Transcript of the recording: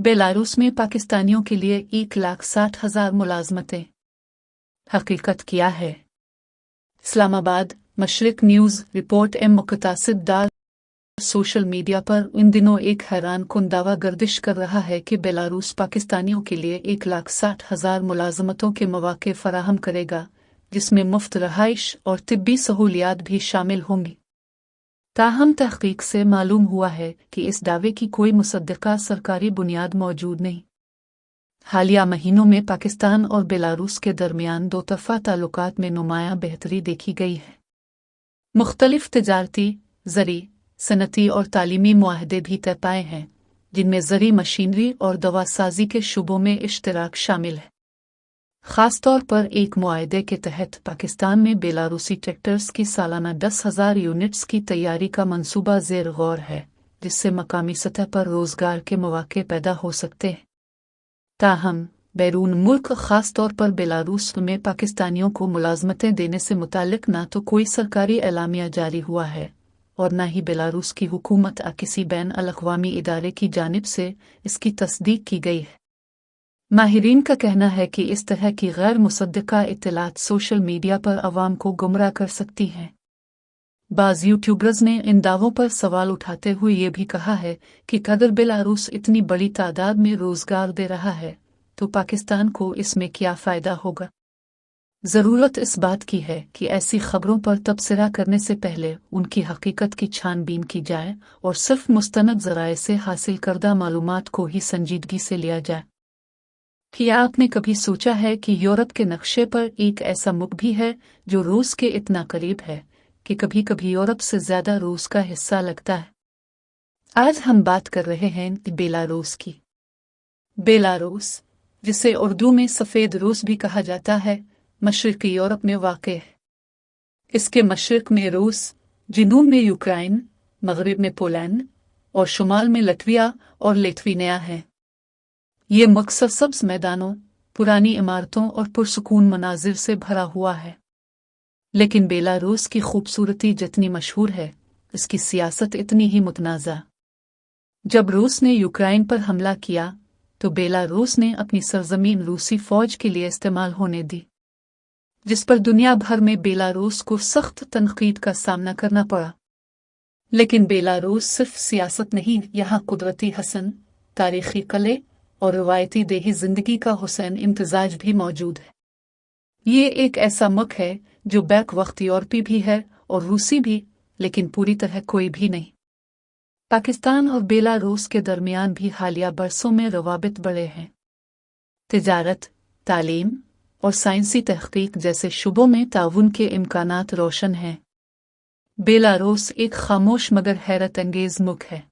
Belarus में पाकिस्तानियों के लिए 1,60,000 मुलाजमतें। हकीकत क्या है? इस्लामाबाद मशरिक न्यूज़ रिपोर्ट मुतअस्सिद डार सोशल मीडिया पर इन दिनों एक हैरान कुन दावा गर्दिश कर रहा है कि बेलारूस पाकिस्तानियों के लिए 1,60,000 मुलाजमतों के मौके फराहम करेगा, जिसमें मुफ्त रहाइश और तिब्बी सहूलियात भी शामिल होंगी। ताहम तहकीक से मालूम हुआ है कि इस दावे की कोई मुसद्दका सरकारी बुनियाद मौजूद नहीं। हालिया महीनों में पाकिस्तान और बेलारूस के दरमियान दो तरफ़ा ताल्लुकात में नुमायां बेहतरी देखी गई है। मुख्तलिफ तिजारती, ज़री, सनती और तालीमी मुआहदे भी तय पाए हैं, जिनमें ज़री मशीनरी और दवासाजी के शुबों में इश्तराक शामिल है। ख़ास तौर पर एक मुआहदे के तहत पाकिस्तान में बेलारूसी ट्रैक्टर्स की सालाना 10,000 यूनिट्स की तैयारी का मंसूबा ज़ेर गौर है, जिससे मकामी सतह पर रोज़गार के मौके पैदा हो सकते हैं। ताहम बैरून मुल्क ख़ास तौर पर बेलारूस में पाकिस्तानियों को मुलाजमतें देने से मुताल्लिक न तो कोई सरकारी एलामिया जारी हुआ है और न ही बेलारूस की हुकूमत किसी बैन अल-अक़वामी इदारे की जानिब से इसकी तस्दीक की गई है। माहिरीन का कहना है कि इस तरह की गैर मुसद्दका इत्तलात सोशल मीडिया पर अवाम को गुमराह कर सकती हैं। बाज़ यूट्यूबर्स ने इन दावों पर सवाल उठाते हुए ये भी कहा है कि अगर बेलारूस इतनी बड़ी तादाद में रोज़गार दे रहा है तो पाकिस्तान को इसमें क्या फ़ायदा होगा। ज़रूरत इस बात की है कि ऐसी खबरों पर तबसरा करने से पहले उनकी हकीकत की छानबीन की जाए और सिर्फ मुस्तनद ज़राए से हासिल करदा मालूमात को ही संजीदगी से लिया जाए। क्या आपने कभी सोचा है कि यूरोप के नक्शे पर एक ऐसा मुल्क भी है जो रूस के इतना करीब है कि कभी कभी यूरोप से ज़्यादा रूस का हिस्सा लगता है? आज हम बात कर रहे हैं बेलारूस की। बेलारूस, जिसे उर्दू में सफ़ेद रूस भी कहा जाता है, मशरक़ी यूरोप में वाक़ है। इसके मशरक़ में रूस, जनूब में यूक्रेन, मग़रिब में पोलैंड और शुमाल में लटविया और लिथुआनिया है। ये मुल्क सरसब्ज़ मैदानों, पुरानी इमारतों और पुरसुकून मनाजिर से भरा हुआ है। लेकिन बेलारूस की खूबसूरती जितनी मशहूर है, इसकी सियासत इतनी ही मुतनाज़ा। जब रूस ने यूक्रेन पर हमला किया तो बेलारूस ने अपनी सरजमीन रूसी फ़ौज के लिए इस्तेमाल होने दी, जिस पर दुनिया भर में बेलारूस को सख्त तनक़ीद का सामना करना पड़ा। लेकिन बेलारूस सिर्फ सियासत नहीं, यहाँ कुदरती हसन, तारीख़ी क़िले और रवायती देही ज़िंदगी का हुसैन इम्तिज़ाज भी मौजूद है। ये एक ऐसा मुल्क है जो बैक वक्त यूरोपी भी है और रूसी भी, लेकिन पूरी तरह कोई भी नहीं। पाकिस्तान और बेलारूस के दरमियान भी हालिया बरसों में रवाबित बढ़े हैं। तिजारत, तालीम और साइंसी तहक़ीक़ जैसे शुबों में ताउन के इम्कानात रोशन हैं। बेलारूस एक खामोश मगर हैरत अंगेज़ मुल्क है।